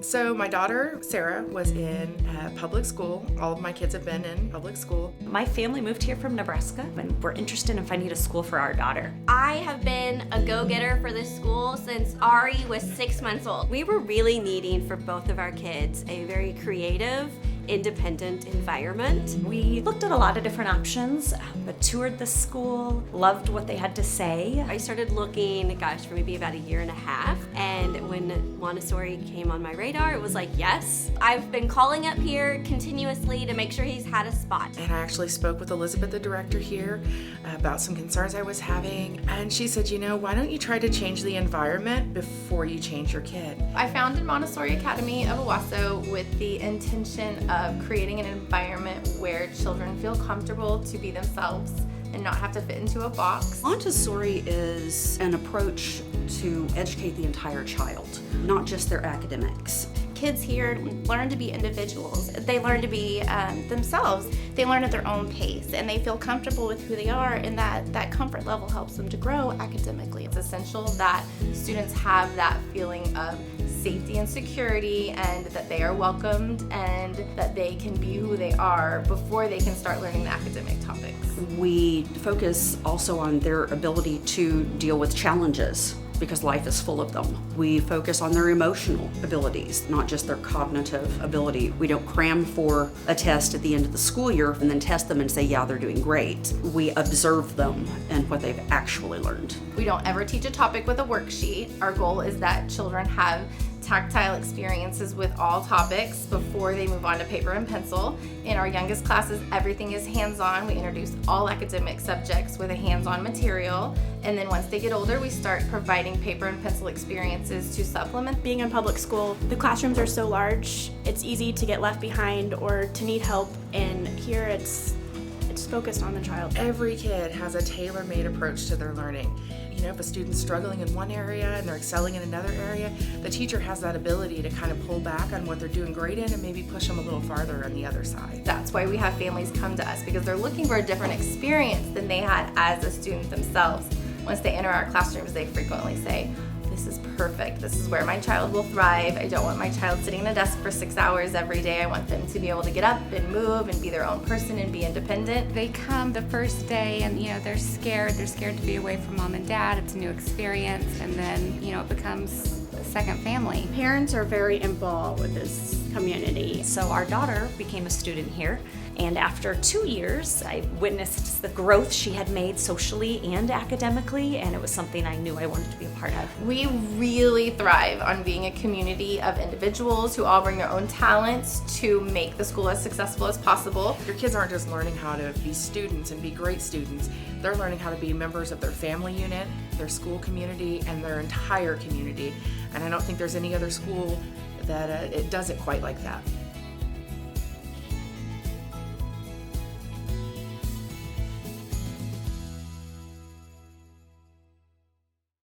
So my daughter, Sarah, was in public school. All of my kids have been in public school. My family moved here from Nebraska and we're interested in finding a school for our daughter. I have been a go-getter for this school since Ari was 6 months old. We were really needing for both of our kids a very creative, independent environment. We looked at a lot of different options, but toured the school, loved what they had to say. I started looking, for maybe about a year and a half, and when Montessori came on my radar, it was like, yes. I've been calling up here continuously to make sure he's had a spot. And I actually spoke with Elizabeth, the director here, about some concerns I was having, and she said, why don't you try to change the environment before you change your kid? I founded Montessori Academy of Owasso with the intention of creating an environment where children feel comfortable to be themselves and not have to fit into a box. Montessori is an approach to educate the entire child, not just their academics. Kids here learn to be individuals. They learn to be themselves. They learn at their own pace and they feel comfortable with who they are, and that comfort level helps them to grow academically. It's essential that students have that feeling of safety and security, and that they are welcomed and that they can be who they are before they can start learning the academic topics. We focus also on their ability to deal with challenges, because life is full of them. We focus on their emotional abilities, not just their cognitive ability. We don't cram for a test at the end of the school year and then test them and say, yeah, they're doing great. We observe them and what they've actually learned. We don't ever teach a topic with a worksheet. Our goal is that children have tactile experiences with all topics before they move on to paper and pencil. In our youngest classes, everything is hands-on. We introduce all academic subjects with a hands-on material. And then once they get older, we start providing paper and pencil experiences to supplement. Being in public school, the classrooms are so large, it's easy to get left behind or to need help. And here it's focused on the child. Every kid has a tailor-made approach to their learning. If a student's struggling in one area and they're excelling in another area, the teacher has that ability to kind of pull back on what they're doing great in and maybe push them a little farther on the other side. That's why we have families come to us, because they're looking for a different experience than they had as a student themselves. Once they enter our classrooms, they frequently say, this is perfect. This is where my child will thrive. I don't want my child sitting at a desk for 6 hours every day. I want them to be able to get up and move and be their own person and be independent. They come the first day and they're scared. They're scared to be away from mom and dad. It's a new experience, and then it becomes a second family. Parents are very involved with this community. So our daughter became a student here, and after 2 years, I witnessed the growth she had made socially and academically, and it was something I knew I wanted to be a part of. We really thrive on being a community of individuals who all bring their own talents to make the school as successful as possible. Your kids aren't just learning how to be students and be great students. They're learning how to be members of their family unit, their school community, and their entire community. And I don't think there's any other school that it does it quite like that.